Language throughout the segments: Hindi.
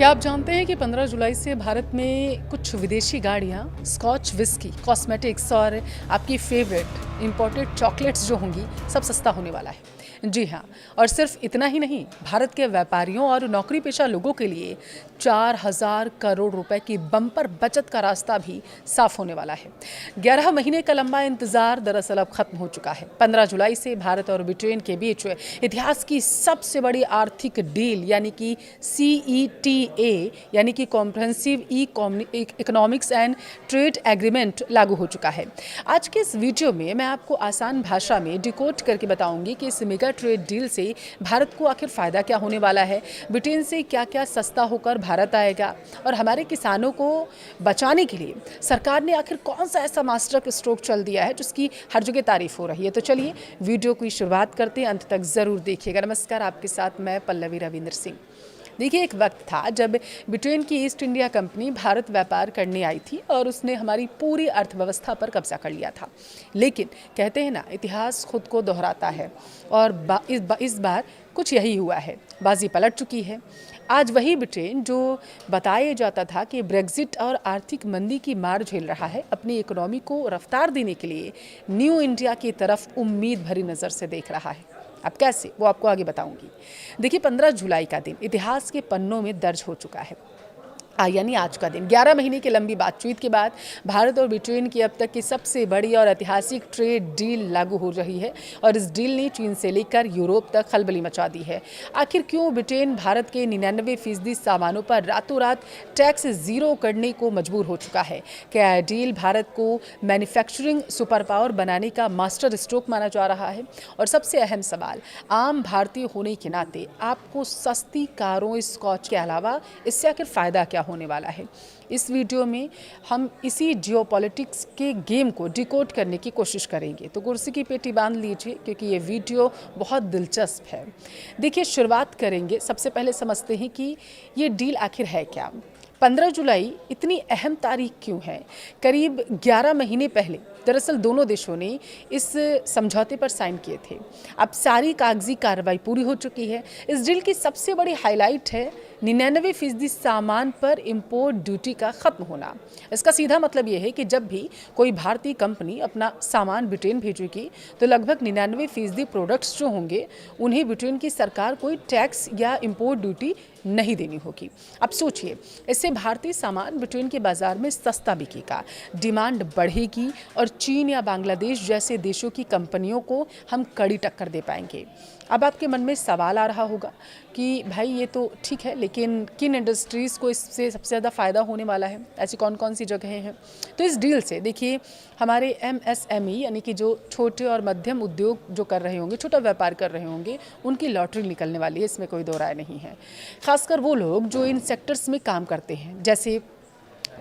क्या आप जानते हैं कि 15 जुलाई से भारत में कुछ विदेशी गाड़ियाँ स्कॉच विस्की, कॉस्मेटिक्स और आपकी फेवरेट इंपोर्टेड चॉकलेट्स जो होंगी सब सस्ता होने वाला है। जी हाँ, और सिर्फ इतना ही नहीं, भारत के व्यापारियों और नौकरी पेशा लोगों के लिए 4,000 करोड़ रुपए की बम्पर बचत का रास्ता भी साफ होने वाला है। 11 महीने का लंबा इंतजार दरअसल अब खत्म हो चुका है। 15 जुलाई से भारत और ब्रिटेन के बीच इतिहास की सबसे बड़ी आर्थिक डील यानी कि CETA यानी कि comprehensive economics and trade agreement लागू हो चुका है। आज के इस वीडियो में मैं आपको आसान भाषा में डिकोड करके बताऊंगी कि इस मेगा ट्रेड डील से भारत को आखिर फायदा क्या होने वाला है, ब्रिटेन से क्या क्या सस्ता होकर भारत आएगा और हमारे किसानों को बचाने के लिए सरकार ने आखिर कौन सा ऐसा मास्टर स्ट्रोक चल दिया है जिसकी हर जगह तारीफ हो रही है। तो चलिए वीडियो की शुरुआत करते हैं, अंत तक जरूर देखिएगा। नमस्कार, आपके साथ मैं पल्लवी रविंद्र सिंह। देखिए, एक वक्त था जब ब्रिटेन की ईस्ट इंडिया कंपनी भारत व्यापार करने आई थी और उसने हमारी पूरी अर्थव्यवस्था पर कब्जा कर लिया था। लेकिन कहते हैं ना, इतिहास खुद को दोहराता है और इस बार कुछ यही हुआ है। बाजी पलट चुकी है। आज वही ब्रिटेन जो बताया जाता था कि ब्रेग्जिट और आर्थिक मंदी की मार झेल रहा है, अपनी इकोनॉमी को रफ्तार देने के लिए न्यू इंडिया की तरफ उम्मीद भरी नज़र से देख रहा है। अब कैसे, वो आपको आगे बताऊंगी। देखिए, 15 जुलाई का दिन इतिहास के पन्नों में दर्ज हो चुका है। यानी आज का दिन 11 महीने की लंबी बातचीत के बाद भारत और ब्रिटेन की अब तक की सबसे बड़ी और ऐतिहासिक ट्रेड डील लागू हो रही है और इस डील ने चीन से लेकर यूरोप तक खलबली मचा दी है। आखिर क्यों ब्रिटेन भारत के 99% सामानों पर रातों रात टैक्स जीरो करने को मजबूर हो चुका है? क्या यह डील भारत को मैन्युफैक्चरिंग सुपर पावर बनाने का मास्टर स्ट्रोक माना जा रहा है? और सबसे अहम सवाल, आम भारतीय होने के नाते आपको सस्ती कारों, स्कॉच के अलावा इससे आखिर फ़ायदा क्या होने वाला है? इस वीडियो में हम इसी जियोपॉलिटिक्स के गेम को डिकोड करने की कोशिश करेंगे। तो कुर्सी की पेटी बांध लीजिए क्योंकि ये वीडियो बहुत दिलचस्प है। देखिए, शुरुआत करेंगे, सबसे पहले समझते हैं कि ये डील आखिर है क्या। 15 जुलाई इतनी अहम तारीख क्यों है? करीब 11 महीने पहले दरअसल दोनों देशों ने इस समझौते पर साइन किए थे। अब सारी कागजी कार्रवाई पूरी हो चुकी है। इस डील की सबसे बड़ी हाईलाइट है 99% सामान पर इंपोर्ट ड्यूटी का खत्म होना। इसका सीधा मतलब यह है कि जब भी कोई भारतीय कंपनी अपना सामान ब्रिटेन भेजेगी तो लगभग 99% प्रोडक्ट्स जो होंगे उन्हें ब्रिटेन की सरकार कोई टैक्स या इंपोर्ट ड्यूटी नहीं देनी होगी। अब सोचिए, इससे भारतीय सामान ब्रिटेन के बाजार में सस्ता बिकेगा, डिमांड बढ़ेगी और चीन या बांग्लादेश जैसे देशों की कंपनियों को हम कड़ी टक्कर दे पाएंगे। अब आपके मन में सवाल आ रहा होगा कि भाई ये तो ठीक है, लेकिन किन इंडस्ट्रीज़ को इससे सबसे ज़्यादा फ़ायदा होने वाला है? ऐसी कौन कौन सी जगहें हैं? तो इस डील से देखिए, हमारे MSME यानी कि जो छोटे और मध्यम उद्योग जो कर रहे होंगे, छोटा व्यापार कर रहे होंगे, उनकी लॉटरी निकलने वाली है, इसमें कोई दो राय नहीं है। खासकर वो लोग जो इन सेक्टर्स में काम करते हैं, जैसे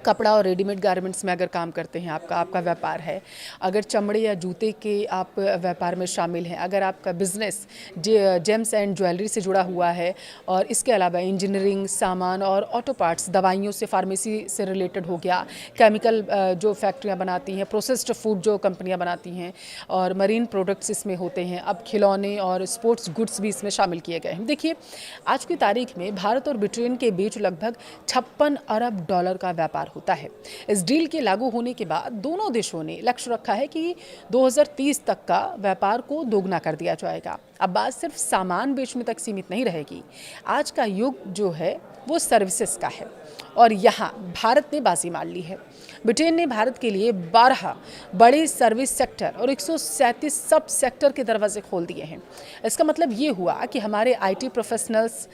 कपड़ा और रेडीमेड गारमेंट्स में अगर काम करते हैं, आपका व्यापार है, अगर चमड़े या जूते के आप व्यापार में शामिल हैं, अगर आपका बिजनेस जेम्स एंड ज्वेलरी से जुड़ा हुआ है और इसके अलावा इंजीनियरिंग सामान और ऑटो पार्ट्स, दवाइयों से, फार्मेसी से रिलेटेड हो गया, केमिकल जो फैक्ट्रियाँ बनाती हैं, प्रोसेस्ड फूड जो कंपनियाँ बनाती हैं और मरीन प्रोडक्ट्स इसमें होते हैं, अब खिलौने और स्पोर्ट्स गुड्स भी इसमें शामिल किए गए हैं। देखिए, आज की तारीख में भारत और ब्रिटेन के बीच लगभग 56 अरब डॉलर का व्यापार होता है। इस डील के लागू होने के बाद दोनों देशों ने लक्ष्य रखा है कि 2030 तक का व्यापार को दोगुना कर दिया जाएगा। अब बात सिर्फ सामान बेचने तक सीमित नहीं रहेगी। आज का युग जो है वो सर्विसेज का है और यहाँ भारत ने बाजी मार ली है। ब्रिटेन ने भारत के लिए 12 बड़े सर्विस सेक्टर और 137 सब सेक्टर के दरवाजे खोल दिए हैं। इसका मतलब ये हुआ कि हमारे IT professionals,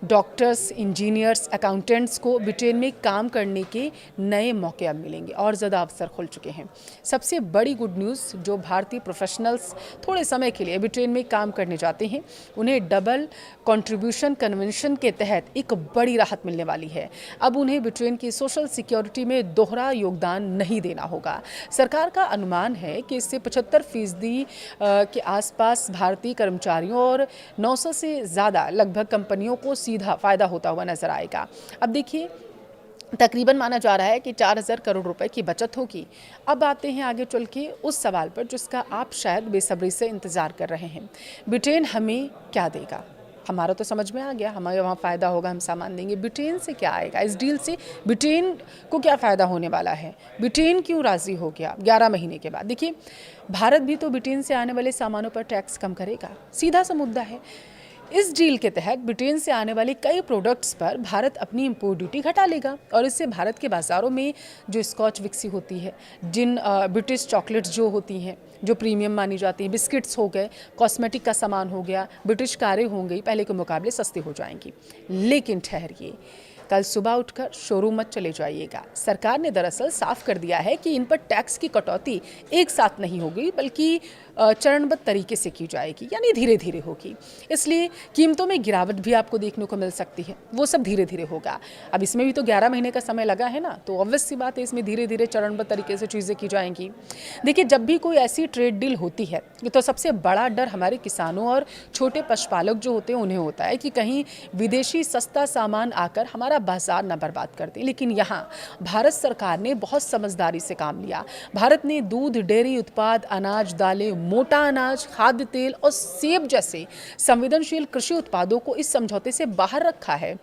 doctors, engineers, accountants को ब्रिटेन में काम करने के नए मौके अब मिलेंगे और ज़्यादा अवसर खुल चुके हैं। सबसे बड़ी गुड न्यूज़, जो भारतीय प्रोफेशनल्स थोड़े समय के लिए ब्रिटेन में काम करने जाते हैं, उन्हें डबल कंट्रीब्यूशन कन्वेंशन के तहत एक बड़ी राहत मिलने वाली है। अब उन्हें ब्रिटेन की सोशल सिक्योरिटी में दोहरा योगदान नहीं देना होगा। सरकार का अनुमान है कि इससे 75% के आसपास भारतीय कर्मचारियों और 900 से ज़्यादा लगभग कंपनियों को सीधा फ़ायदा होता हुआ नजर आएगा। अब देखिए, तकरीबन माना जा रहा है कि 4,000 करोड़ रुपए की बचत होगी। अब आते हैं आगे चल के उस सवाल पर जिसका आप शायद बेसब्री से इंतज़ार कर रहे हैं। ब्रिटेन हमें क्या देगा? हमारा तो समझ में आ गया, हमें वहाँ फ़ायदा होगा, हम सामान देंगे। ब्रिटेन से क्या आएगा इस डील से? ब्रिटेन को क्या फ़ायदा होने वाला है? ब्रिटेन क्यों राज़ी हो गया 11 महीने के बाद? देखिए, भारत भी तो ब्रिटेन से आने वाले सामानों पर टैक्स कम करेगा, सीधा सा मुद्दा है। इस डील के तहत ब्रिटेन से आने वाले कई प्रोडक्ट्स पर भारत अपनी इंपोर्ट ड्यूटी घटा लेगा और इससे भारत के बाज़ारों में जो स्कॉच विस्की होती है, जिन ब्रिटिश चॉकलेट्स जो होती हैं, जो प्रीमियम मानी जाती हैं, बिस्किट्स हो गए, कॉस्मेटिक का सामान हो गया, ब्रिटिश कारें हो गई, पहले के मुकाबले सस्ती हो जाएंगी। लेकिन ठहरिए, कल सुबह उठकर शोरूम मत चले जाइएगा। सरकार ने दरअसल साफ कर दिया है कि इन पर टैक्स की कटौती एक साथ नहीं होगी, बल्कि चरणबद्ध तरीके से की जाएगी, यानी धीरे धीरे होगी। इसलिए कीमतों में गिरावट भी आपको देखने को मिल सकती है, वो सब धीरे धीरे होगा। अब इसमें भी तो 11 महीने का समय लगा है ना, तो ऑब्वियस सी बात है इसमें धीरे धीरे चरणबद्ध तरीके से चीज़ें की जाएंगी। देखिए, जब भी कोई ऐसी ट्रेड डील होती है तो सबसे बड़ा डर हमारे किसानों और छोटे पशुपालक जो होते हैं उन्हें होता है कि कहीं विदेशी सस्ता सामान आकर हमारा बाजार न बर्बाद कर दे। लेकिन यहाँ भारत सरकार ने बहुत समझदारी से काम लिया। भारत ने दूध, डेयरी उत्पाद, अनाज, दालें, मोटा अनाज, खाद्य तेल और सेब जैसे संवेदनशील कृषि उत्पादों को इस समझौते से बाहर रखा है,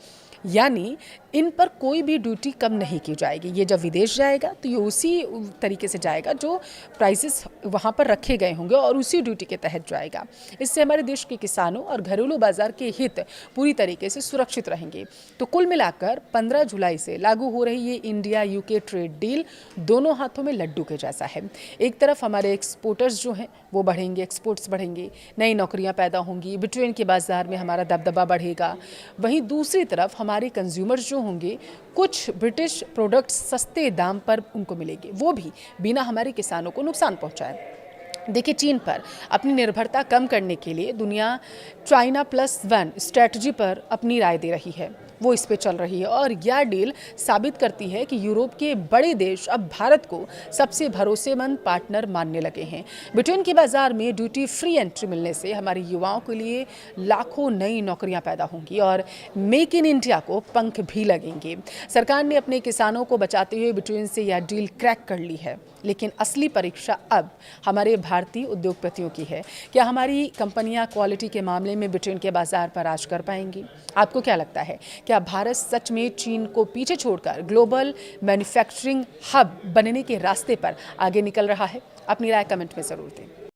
यानी इन पर कोई भी ड्यूटी कम नहीं की जाएगी। ये जब विदेश जाएगा तो ये उसी तरीके से जाएगा जो प्राइसेस वहाँ पर रखे गए होंगे और उसी ड्यूटी के तहत जाएगा। इससे हमारे देश के किसानों और घरेलू बाजार के हित पूरी तरीके से सुरक्षित रहेंगे। तो कुल मिलाकर 15 जुलाई से लागू हो रही ये इंडिया यूके ट्रेड डील दोनों हाथों में लड्डू के जैसा है। एक तरफ हमारे एक्सपोर्टर्स जो हैं वो बढ़ेंगे, एक्सपोर्ट्स बढ़ेंगे, नई नौकरियाँ पैदा होंगी, ब्रिटेन के बाजार में हमारा दबदबा बढ़ेगा। वहीं दूसरी तरफ हमारे कंज्यूमर्स जो होंगे, कुछ ब्रिटिश प्रोडक्ट्स सस्ते दाम पर उनको मिलेंगे, वो भी बिना हमारे किसानों को नुकसान पहुंचाए। देखिए, चीन पर अपनी निर्भरता कम करने के लिए दुनिया चाइना +1 स्ट्रैटेजी पर अपनी राय दे रही है, वो इस पे चल रही है और यह डील साबित करती है कि यूरोप के बड़े देश अब भारत को सबसे भरोसेमंद पार्टनर मानने लगे हैं। ब्रिटेन के बाजार में ड्यूटी फ्री एंट्री मिलने से हमारे युवाओं के लिए लाखों नई नौकरियां पैदा होंगी और मेक इन इंडिया को पंख भी लगेंगे। सरकार ने अपने किसानों को बचाते हुए ब्रिटेन से यह डील क्रैक कर ली है, लेकिन असली परीक्षा अब हमारे भारतीय उद्योगपतियों की है। क्या हमारी कंपनियां क्वालिटी के मामले में ब्रिटेन के बाजार पर राज कर पाएंगी? आपको क्या लगता है, क्या भारत सच में चीन को पीछे छोड़कर ग्लोबल मैन्युफैक्चरिंग हब बनने के रास्ते पर आगे निकल रहा है? अपनी राय कमेंट में ज़रूर दें।